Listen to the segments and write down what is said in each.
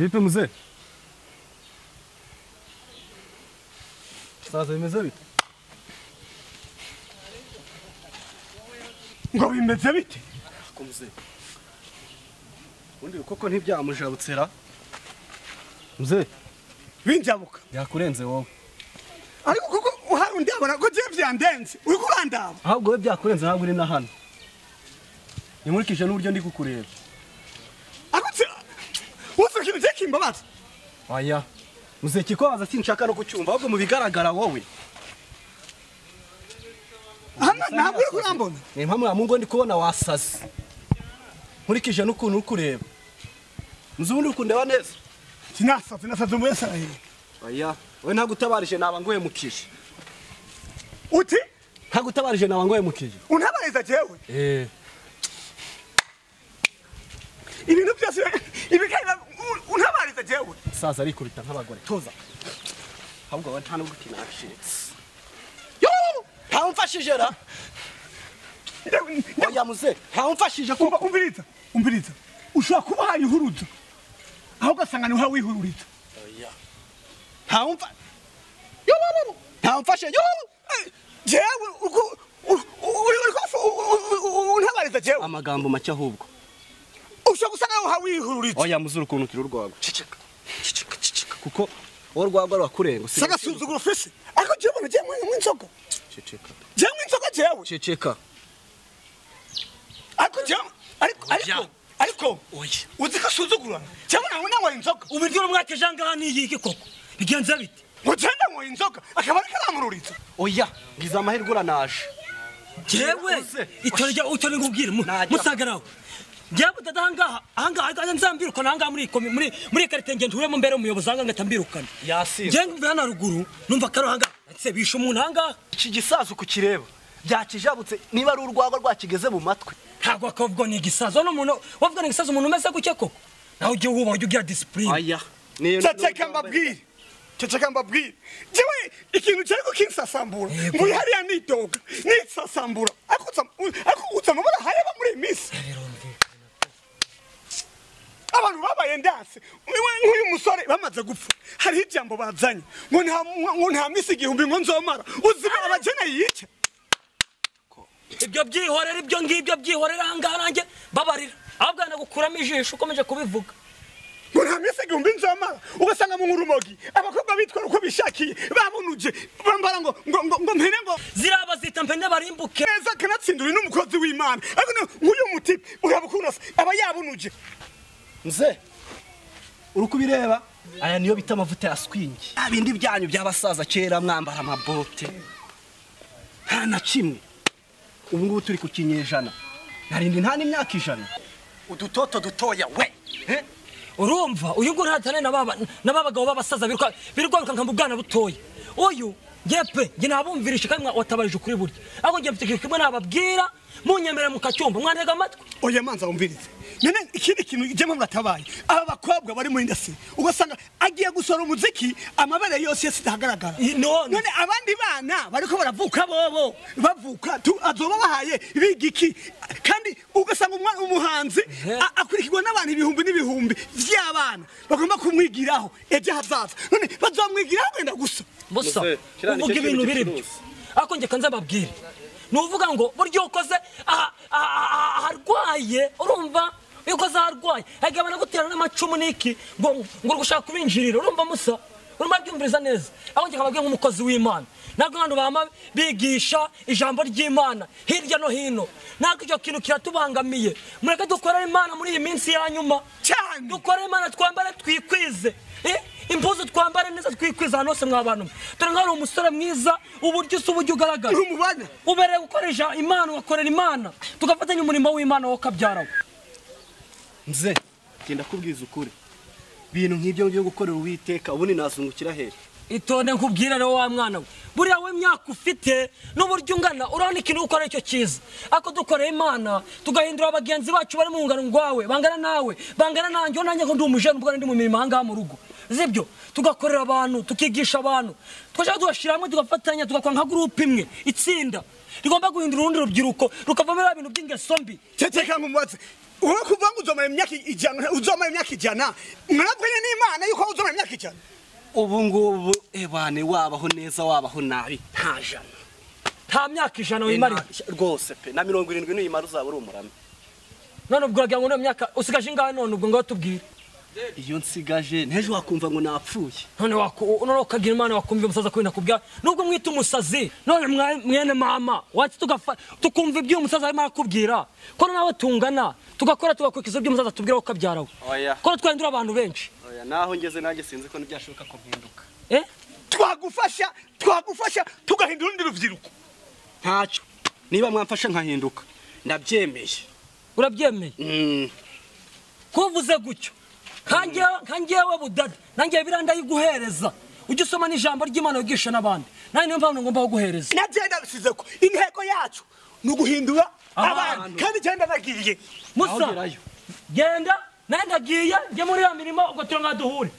Vipi mzee? Sasa bimeze bite? Ngo bimeze bite? Ko mzee. Undi koko ntibyamujabutsera. Mzee, Binjabuka. yakurenze wowe. Ariko koko uhari ndabona ko je vyandenze. Uri kurandaba. Ahubwo we byakurenze ntabwo uri na hano. Nimurikije n'uburyo ndi kukureba. Akutse. Wose kintu cyekimbabaza. Aya. Mzee kikobaza sinshaka no kucyumva ahubwo mu bigaragara wowe. Hana ntabwo uri kurambona. Ni mpamwe ya Mungu ndi kubona wasaze. Nkurikije n'ukuntu uri kureba. Mzee undi ukundeba neza. Sinasaze mu Israel. Aya, we ntagutabarije naba ngoye mukije. Uti? Ntagutabarije naba ngoye mukije. Untabariza jewe. Ibintu byose ibikaira untabariza jewe. Saza arikubita nk'abagore. Toza. Ahubwo we nta nubwo kinashitse. Yo! Ntamfashije ra. Oya muze, ntamfashije kuba umviriza. Ushobora kuba hari ihuruzo. Aho gasanga ni wihururiza. Oya. Ntamfa. Yo! Ntamfashe yo! Jewe untabariza jewe. Amagambo make ahubwo. Ushobora gusanga aho wihururiza. Oya muzuru ukuntu kiri urwago. Ciceka. Kuko wo rwago rwakurenga. Saga suzuguro fese. Ariko jewe nagiye mu inzoga. Ciceka. Jewe mu inzoga jewe. Ciceka. Ariko oya. Uzika suzugura. Jewe nawe inzoga. Ubiryo mwake janga ni yiki koko. Bigenza bite? Mugenda mu inzoga akaba ari karamururiza. Oya, ngize amahirwe uranaje. Jewe itorya utore ngubwire musagaraho. Jewe dadanga anga nzambiruka nanga muri karitenge nturemo mbere umuyobozi anga ngatambirukana. Yasi. Je ngumva na ruguru numva karo hanga ase bisho umuntu hanga Iki gisazo kukireba. Byakijabutse niba ari urwago rwakigeze mu matwi. ntago akavuga ni gisazo no muntu wavuga ni gisazo umuntu umeze guke koko. Naho ugiye uba ugira discipline. Aya. Ceceka mbabwire. Jewe ikintu cyari kinsasambura. Muri hariya nidoga. Nitsasambura. Akutsa mabara hayaba muri misi. Abantu babaye ndase. Nk'uyu musore bamaze gupfa. Hari ijambo bazanye. Ngo nta misi igihumbi ngo nzomara. Uzibe abajene yice. Ibyo byihorera ibyo ngibyo byihorera hanga nanjye babarira. Ahubwo nagukuramo ijisho ukomeje kubivuga. Ngo nta misi igihumbi nzomara. Ugasanga mu nkurumogi abakobwa bitwara uko bishakiye babunuje bambara ngo mpene ngo ziraba zita mpene barimbuke. Neza kanatsindura n'umukozi w'Imana. Ariko nk'uyu muti urabukunda aba yabunuje. Mze. Urukubireba? Aya niyo bita amavuta ya swingi. Abindi byanyu by'abasaza kera mwambara amabote. Nta na kimwe. Ubu ngubu turi ku kinyejana. Narindi nta n'imyaka 100. Udutoto dutoya we. Urumva uyu ngo ntatane nababagabo babasaza birwaruka nka mubwana butoya. Uyu ngepe nge nabumvirisha kandi watabarije kuri buryo. Ako nge mfite kimwe nababwira munyemera mukacyumba mwantega amatwi. Oya manza umvirize. Nene ikindi kintu ijemo mwatabaye. Aba bakobwa bari mu industry ugasanga agiye gusora umuziki amabere yose yasidahagaragara. None abandi bana bariko baravuka bobo bavuka azoba bahaye bigiki kandi ugasanga umuhanzi akurikirwa n'abantu ibihumbi n'ibihumbi vy'abana bagomba kumwigiraho eje hazaza. None bazomwigiraho wenda gusa. Bosa uvuga ibintu biribyo. Ako nge kanza babwire. Nuvuga ngo buryo ukoze harwaye urumva yuko zarwaye hagabana gutera n'amacumu niki ngo gushaka kubinjirira urumva musa urumva byumviriza neza aho nge kababwiye nk'umukozi w'Imana nako abantu bama bigisha ijambo ry'Imana hirya no hino nako icyo kintu kiratubangamiye mureke dukorera Imana muri iyi minsi ya nyuma cyane dukorera Imana twambare twikwize impuzu twambare neza twikwiza hano se mwabantu dore nk'ari umusore mwiza uburyo usuburyo ugaragara ubereye gukoresha Imana ugakorera Imana tugafatanya umurimo w'Imana wo kabyaraho. Mze genda kubwiza ukuri bintu nk'ibyo byo gukorera Uwiteka ubundi nazungukira here. Itonde nkubwira rero wa mwana we buriya we myaka ufite n'uburyo ungana urabona ikintu ukora icyo cyiza ako dukoreye Imana tugahindura abagenzi bacu bari mu ngano ngwawe bangana nawe bangana nanjye nanjye ko ndi umujene ubwo ndi mu mirimo hanga mu rugo zibyo tugakorera abantu tukigisha abantu twashaka tugashiramo tugafatanya tugakora nka group imwe itsinda rigomba guhindura urundi rubyiruko rukavamo ibintu by'ingeso mbi. Ceceka nkumubaze wowe kuvuga ngo uzomara imyaka ijana mwarabwiye n'Imana yuko uzomara imyaka ijana ubu ngubu ebane wabaho neza wabaho nabi nta jana nta myaka ijana wimariye rwose pe na 70 n'uyimara uzaba uri umurame none ubwo uragira ngo niyo myaka usigaje ingahe none ubwo ngo tubwire iyo nsigaje ntejo wakumva ngo napfuye none ukagira Imana wakumva umusaza kwina kubya nubwo mwita umusazi none mwene mama wacu tukumva ibyo umusaza arimo arakubwira ko nawe tungana tugakora tugakurikiza ibyo umusaza tubwira ko kabyarawe ko twendura abantu benshi oya naho ngeze nanjye sinzi ko ntibyashoboka ko mpinduka twagufasha tugahindura urundi rubyiruko ntacyo niba mwamfasha nkahinduka ndabyemeye urabyemeye kuvuze gutyo kangewe budada nangiye biranda yiguhereza ujye usoma n'ijambo ry'Imana wigisha n'abandi nani niyo mpamvu ngomba kuguhereza nagenda bisize ko intego yacu nuguhindura abantu kandi genda nagiye musa genda nandagiye nge muri ya mirimo ubwo turangaduhure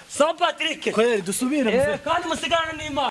Saint Patrick kweli dusubire kandi musigarana n'Imana